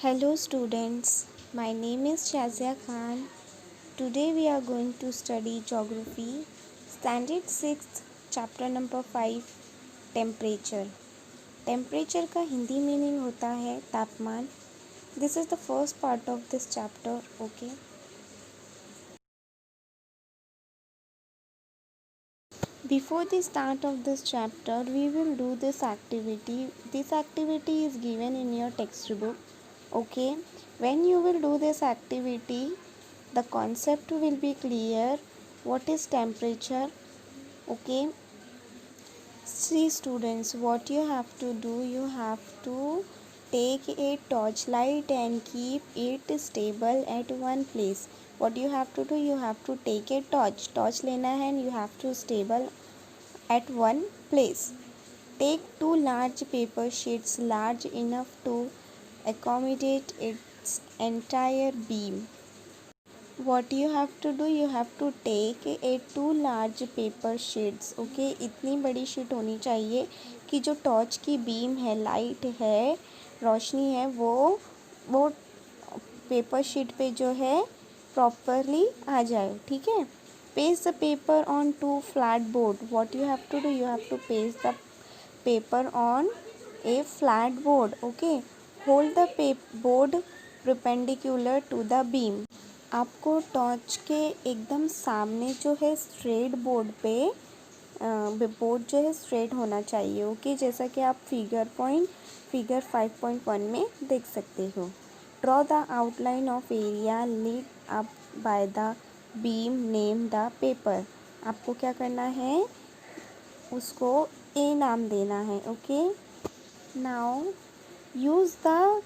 Hello students, my name is Shazia Khan. Today we are going to study Geography, Standard 6th, Chapter number 5, Temperature. Temperature का Hindi meaning होता है तापमान. This is the first part of this chapter, okay? Before the start of this chapter, we will do this activity. This activity is given in your textbook, okay? When you will do this activity, the concept will be clear. What is temperature? Okay. See students, what you have to do, you have to take a torchlight and keep it stable at one place. What you have to do, you have to take a torch लेना है and you have to stable at one place. Take two large paper sheets large enough to accommodate its entire beam. What you have to do, you have to take a two large paper sheets. Okay, इतनी बड़ी sheet होनी चाहिए कि जो torch की beam है, light है, रोशनी है, वो पेपर शीट पे जो है प्रॉपरली आ जाए. ठीक है. Paste the paper on to flat board. What you have to do, you have to paste the paper on a flat board. Okay. Hold the board perpendicular to the beam. आपको torch के एकदम सामने जो है straight board पे board जो है straight होना चाहिए. ओके, जैसा कि आप फिगर 5.1 में देख सकते हो. Draw the outline of area lead up by the beam. Name the paper. आपको क्या करना है, उसको ए नाम देना है. Okay. Now use the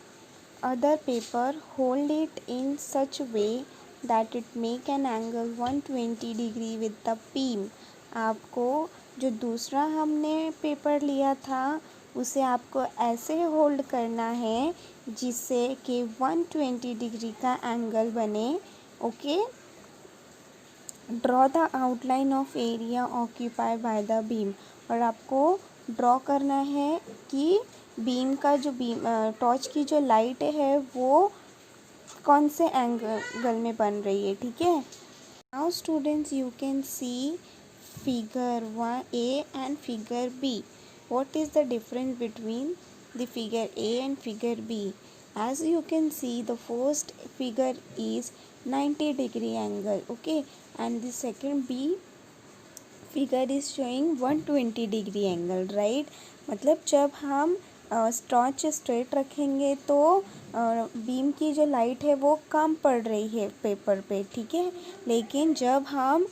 other paper, hold it in such way that it make an angle 120 degree with the beam. आपको जो दूसरा हमने पेपर लिया था उसे आपको ऐसे होल्ड करना है जिससे कि 120 डिग्री का एंगल बने. Okay. Draw the outline of area occupy by the beam. और आपको ड्रॉ करना है कि बीम का जो टॉर्च की जो लाइट है वो कौन से एंगल में बन रही है. ठीक है. Now students, you can see figure A and figure B. What is the difference between the figure A and figure B? As you can see, the first figure is 90 degree angle. Okay, and the second B figure is showing 120 degree angle, right? मतलब जब हम torch straight रखेंगे तो beam की जो light है वो कम पड़ रही है पेपर पे. ठीक है. लेकिन जब हम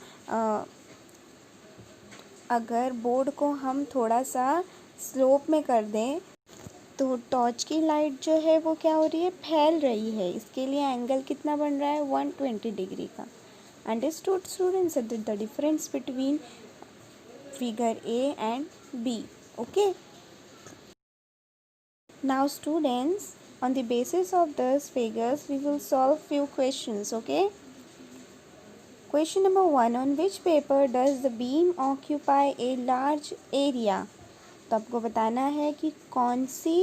अगर बोर्ड को हम थोड़ा सा स्लोप में कर दें तो टॉर्च की लाइट जो है वो क्या हो रही है, फैल रही है. इसके लिए एंगल कितना बन रहा है, 120 डिग्री का. Understood students the difference between figure A and B. Okay. Now students, on the basis of these figures we will solve few questions. Okay. Question number 1, on which paper does the beam occupy a large area? तो आपको बताना है कि कौन सी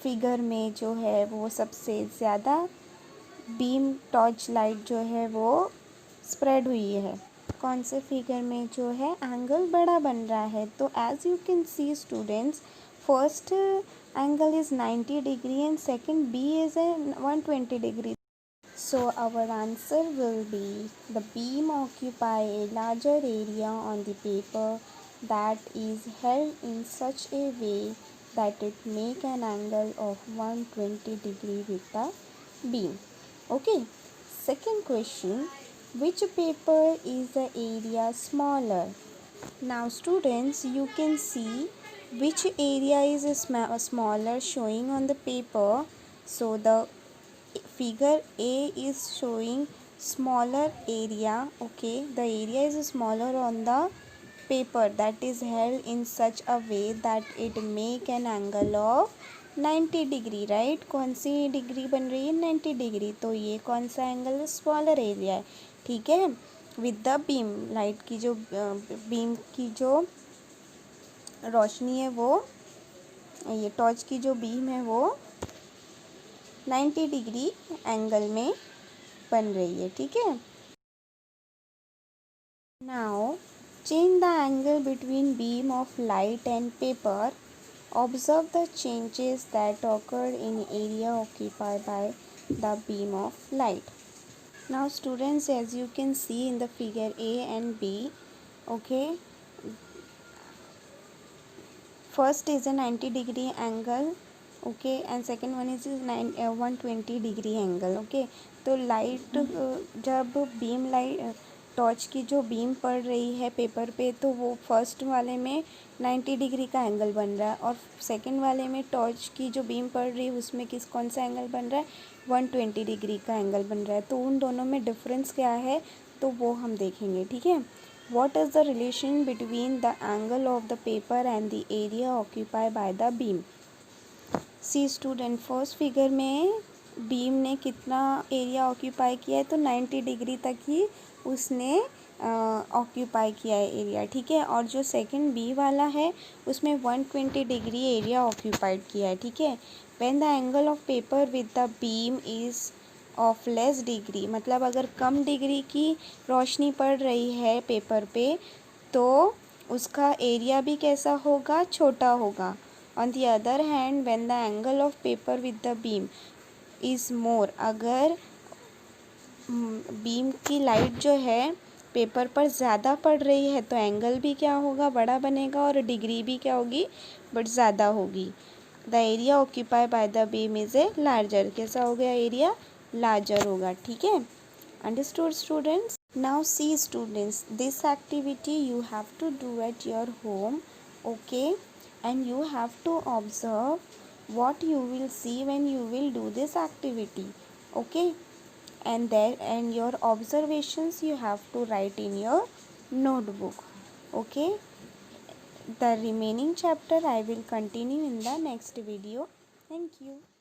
figure में जो है वो सबसे ज़्यादा बीम टॉर्च लाइट जो है वो स्प्रेड हुई है. कौन से फिगर में जो है एंगल बड़ा बन रहा है. तो as you can see students, first angle is 90 degree and second B is a 120 degree. So our answer will be the beam occupy a larger area on the paper that is held in such a way that it make an angle of 120 degree with the beam. Okay. Second question, which paper is the area smaller? Now students, you can see which area is smaller showing on the paper. So the figure A is showing smaller area. Okay, the area is smaller on the paper that is held in such a way that it make an angle of 90 degree, right? कौन सी degree बन रही है, 90 degree. तो ये कौन सा angle है, smaller area है. ठीक है. विद द बीम, लाइट की जो बीम की जो रोशनी है वो, ये टॉर्च की जो बीम है वो 90 डिग्री एंगल में बन रही है, ठीक है। Now change the angle between beam of light and paper. Observe the changes that occurred in area occupied by the beam of light. Now students, as you can see in the figure A and B, okay, first is a 90 degree angle, okay, and second one is 120 degree angle, okay. तो light जब beam light torch की जो beam पड़ रही है paper पे, तो वो फर्स्ट वाले में 90 डिग्री का एंगल बन रहा है, और सेकंड वाले में टॉर्च की जो बीम पड़ रही है उसमें कौन सा एंगल बन रहा है, 120 डिग्री का एंगल बन रहा है। तो उन दोनों में डिफरेंस क्या है, तो वो हम देखेंगे, ठीक है। What is the relation between the angle of the paper and the area occupied by the beam? See student, first figure में बीम ने कितना एरिया ऑक्यूपाई किया है, तो 90 डिग्री तक ही उसने ऑक्यूपाई किया है एरिया, ठीक है। और जो सेकंड बी वाला है उसमें 120 डिग्री एरिया ऑक्यूपाइड किया है, ठीक है। When the angle of paper with the beam is of less degree, मतलब अगर कम डिग्री की रोशनी पड़ रही है पेपर पे, तो उसका एरिया भी कैसा होगा, छोटा होगा। On the other hand when the angle of paper with the beam is more, अगर बीम की लाइट जो है पेपर पर ज़्यादा पड़ रही है तो एंगल भी क्या होगा, बड़ा बनेगा, और डिग्री भी क्या होगी, बट ज़्यादा होगी। The area occupy by the beam is a larger, कैसा हो गया, एरिया लार्जर होगा, ठीक है। Understood students? Now see students, this activity you have to do at your home, okay, and you have to observe what you will see when you will do this activity, okay, and your observations you have to write in your notebook, okay. The remaining chapter I will continue in the next video. Thank you.